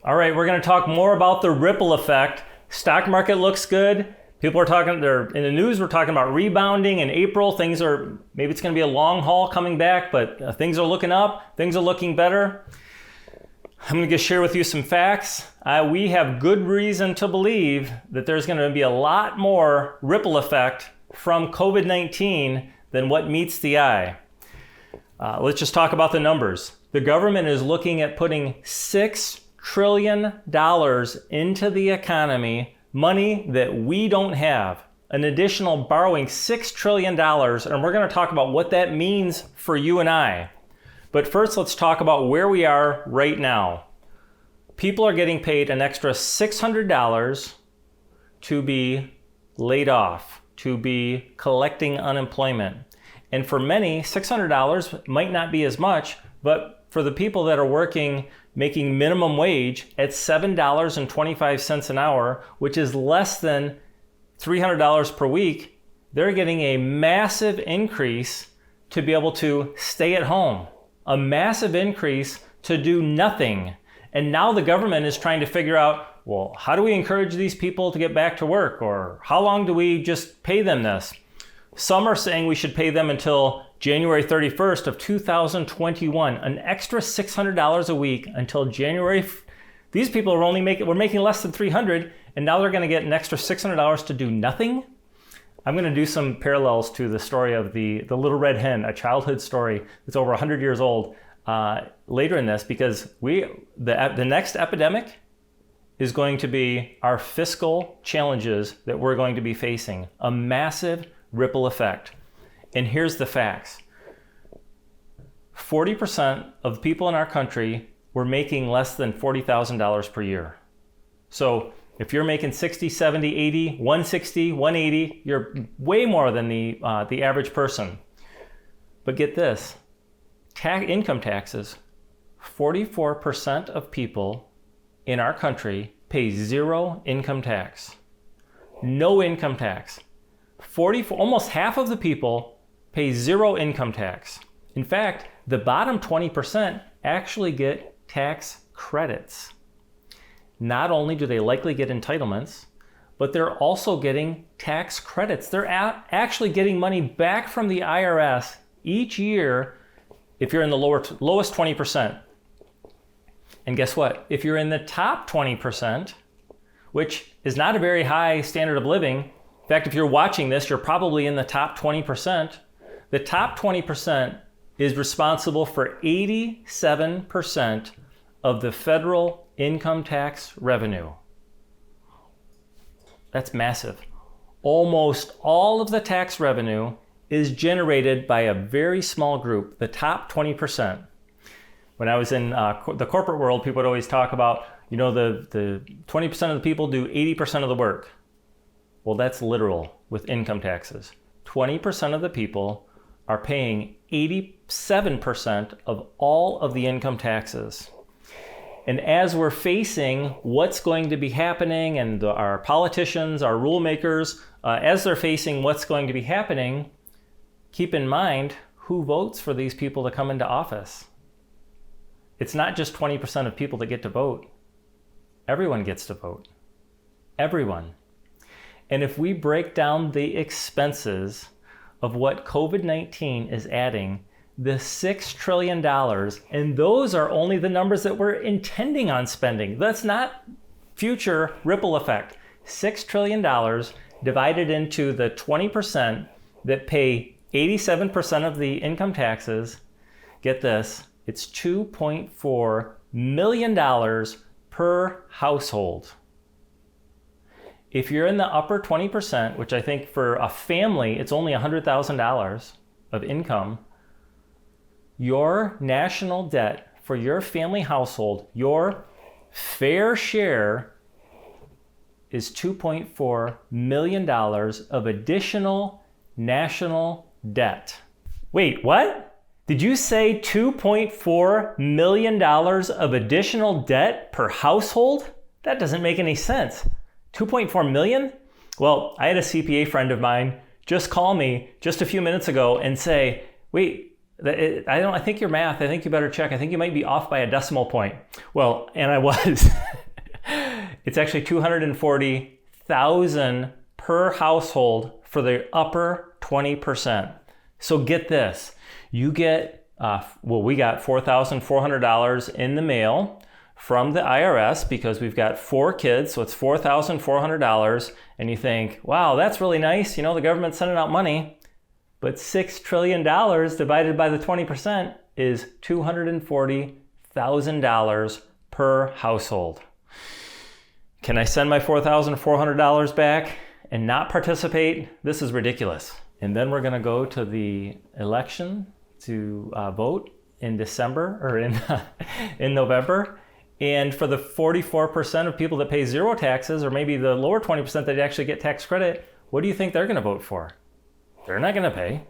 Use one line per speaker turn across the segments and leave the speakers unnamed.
All right, we're going to talk more about the ripple effect. Stock market looks good. People are talking, they're in the news, we're talking about rebounding in April. Maybe it's going to be a long haul coming back, but things are looking up. Things are looking better. I'm going to just share with you some facts. We have good reason to believe that there's going to be a lot more ripple effect from COVID-19 than what meets the eye. Let's just talk about the numbers. The government is looking at putting $6 trillion into the economy, money that we don't have. An additional borrowing $6 trillion, and we're going to talk about what that means for you and I. But first, let's talk about where we are right now. People are getting paid an extra $600 to be laid off, to be collecting unemployment. And for many, $600 might not be as much, but for the people that are working, making minimum wage at $7.25 an hour, which is less than $300 per week, they're getting a massive increase to be able to stay at home, a massive increase to do nothing. And now the government is trying to figure out, well, how do we encourage these people to get back to work? Or how long do we just pay them this? Some are saying we should pay them until January 31st of 2021, an extra $600 a week until January. These people are we're making less than $300, and now they're going to get an extra $600 to do nothing. I'm going to do some parallels to the story of the Little Red Hen, a childhood story that's over 100 years old, later in this, because the next epidemic is going to be our fiscal challenges that we're going to be facing, a massive ripple effect. And here's the facts. 40% of people in our country were making less than $40,000 per year. So if you're making 60, 70, 80, 160, 180, you're way more than the average person. But get this, income taxes, 44% of people in our country pay zero income tax. No income tax. Almost half of the people pay zero income tax. In fact, the bottom 20% actually get tax credits. Not only do they likely get entitlements, but they're also getting tax credits. They're actually getting money back from the IRS each year if you're in the lowest 20%. And guess what? If you're in the top 20%, which is not a very high standard of living, in fact, if you're watching this, you're probably in the top 20%. The top 20% is responsible for 87% of the federal income tax revenue. That's massive. Almost all of the tax revenue is generated by a very small group, the top 20%. When I was in the corporate world, people would always talk about, the 20% of the people do 80% of the work. Well, that's literal with income taxes. 20% of the people are paying 87% of all of the income taxes. And as we're facing what's going to be happening, and our politicians, our rule makers, as they're facing what's going to be happening, keep in mind who votes for these people to come into office. It's not just 20% of people that get to vote. Everyone gets to vote. Everyone. And if we break down the expenses of what COVID-19 is adding, the $6 trillion, and those are only the numbers that we're intending on spending. That's not future ripple effect. $6 trillion divided into the 20% that pay 87% of the income taxes. Get this, it's $2.4 million per household. If you're in the upper 20%, which I think for a family, it's only $100,000 of income, your national debt for your family household, your fair share is $2.4 million of additional national debt. Wait, what? Did you say $2.4 million of additional debt per household? That doesn't make any sense. 2.4 million? Well, I had a CPA friend of mine just call me just a few minutes ago and say, wait, I think your math, I think you better check. I think you might be off by a decimal point. Well, and I was. It's actually $240,000 per household for the upper 20%. So get this. You get, we got $4,400 in the mail from the IRS because we've got 4 kids, so it's $4,400. And you think, wow, that's really nice. The government's sending out money. But $6 trillion divided by the 20% is $240,000 per household. Can I send my $4,400 back and not participate? This is ridiculous. And then we're going to go to the election to vote in December or in November. And for the 44% of people that pay zero taxes, or maybe the lower 20% that actually get tax credit, what do you think they're going to vote for? They're not going to pay.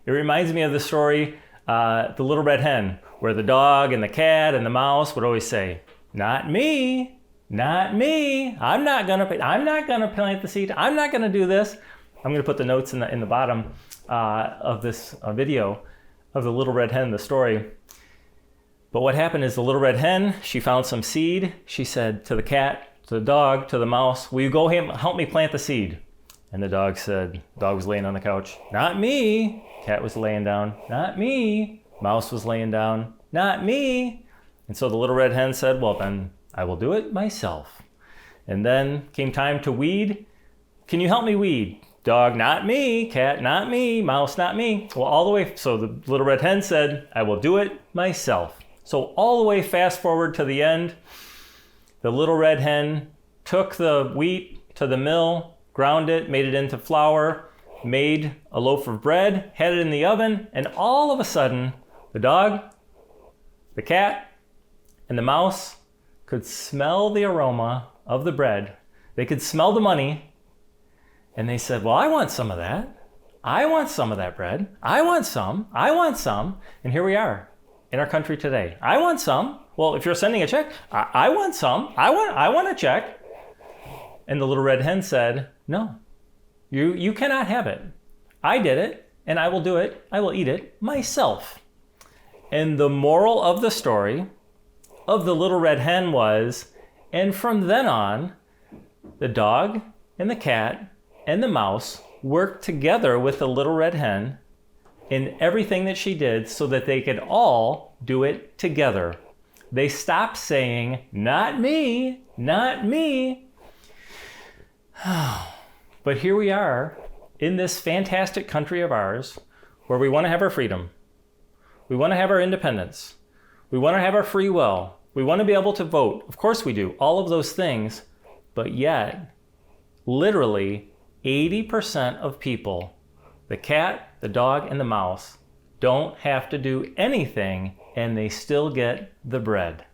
It reminds me of the story, The Little Red Hen, where the dog and the cat and the mouse would always say, "Not me. Not me. I'm not gonna plant the seed. I'm not gonna do this." I'm gonna put the notes in the bottom of this video of the Little Red Hen, the story. But what happened is the Little Red Hen, she found some seed. She said to the cat, to the dog, to the mouse, "Will you go help me plant the seed?" And the dog was laying on the couch, "Not me." Cat was laying down, "Not me." Mouse was laying down, "Not me." And so the Little Red Hen said, "Well, then I will do it myself." And then came time to weed. "Can you help me weed?" Dog, "Not me." Cat, "Not me." Mouse, "Not me." Well, all the way, so the Little Red Hen said, "I will do it myself." So all the way fast forward to the end, the Little Red Hen took the wheat to the mill, ground it, made it into flour, made a loaf of bread, had it in the oven, and all of a sudden, the dog, the cat, and the mouse could smell the aroma of the bread. They could smell the money, and they said, "Well, I want some of that. I want some of that bread. I want some. I want some." And here we are in our country today. I want some. Well, if you're sending a check, I want some. I want a check. And the Little Red Hen said, "No, you cannot have it. I did it, and I will do it. I will eat it myself." And the moral of the story of the Little Red Hen was, and from then on, the dog and the cat and the mouse worked together with the Little Red Hen in everything that she did so that they could all do it together. They stopped saying, "Not me, not me." But here we are in this fantastic country of ours where we want to have our freedom. We want to have our independence. We want to have our free will. We want to be able to vote. Of course we do. All of those things. But yet, literally 80% of people, the cat, the dog, and the mouse, don't have to do anything and they still get the bread.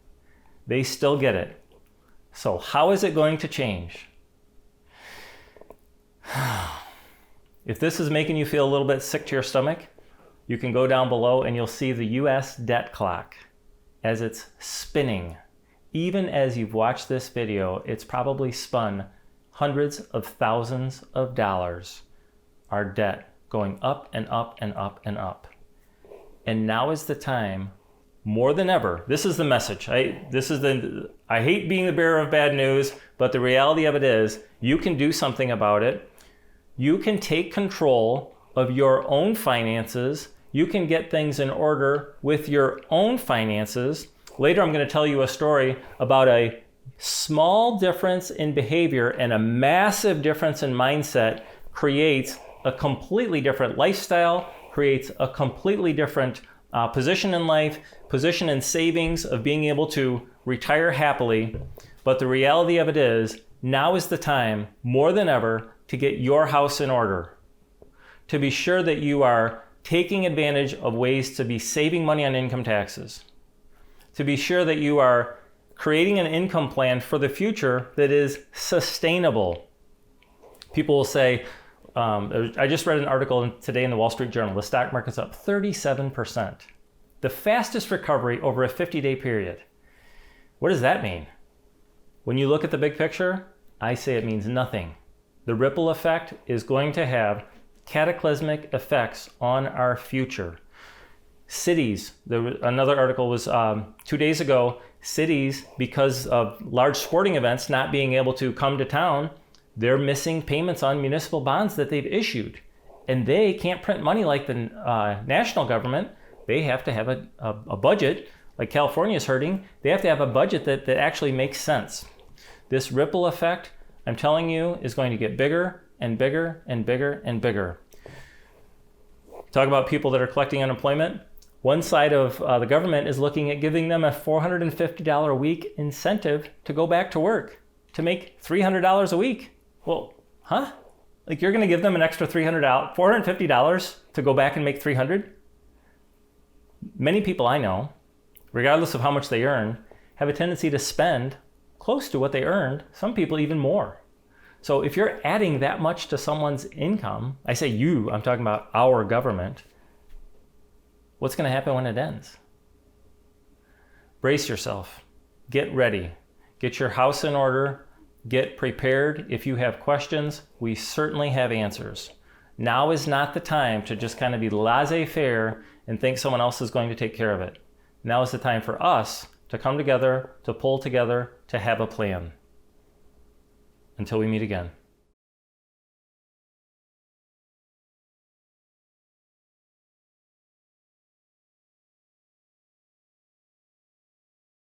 They still get it. So how is it going to change? If this is making you feel a little bit sick to your stomach, you can go down below and you'll see the US debt clock as it's spinning. Even as you've watched this video, it's probably spun hundreds of thousands of dollars, our debt going up and up and up and up. And now is the time, more than ever. This is the message. I hate being the bearer of bad news, but the reality of it is you can do something about it. You can take control of your own finances. You can get things in order with your own finances. Later, I'm going to tell you a story about a small difference in behavior and a massive difference in mindset creates a completely different lifestyle, creates a completely different position in life, position in savings, of being able to retire happily. But the reality of it is, now is the time, more than ever, to get your house in order, to be sure that you are taking advantage of ways to be saving money on income taxes, to be sure that you are creating an income plan for the future that is sustainable. People will say, I just read an article today in the Wall Street Journal, the stock market's up 37%, the fastest recovery over a 50-day period. What does that mean? When you look at the big picture, I say it means nothing. The ripple effect is going to have cataclysmic effects on our future. Cities, another article was 2 days ago, cities, because of large sporting events not being able to come to town, they're missing payments on municipal bonds that they've issued. And they can't print money like the national government. They have to have a budget, like California is hurting. They have to have a budget that actually makes sense. This ripple effect, I'm telling you, is going to get bigger and bigger and bigger and bigger. Talk about people that are collecting unemployment. One side of the government is looking at giving them a $450 a week incentive to go back to work, to make $300 a week. Well, huh? Like you're going to give them an extra $450 to go back and make $300? Many people I know, regardless of how much they earn, have a tendency to spend close to what they earned, some people even more. So if you're adding that much to someone's income, I say you, I'm talking about our government, what's going to happen when it ends? Brace yourself. Get ready. Get your house in order. Get prepared. If you have questions, we certainly have answers. Now is not the time to just kind of be laissez-faire and think someone else is going to take care of it. Now is the time for us to come together, to pull together, to have a plan. Until we meet again.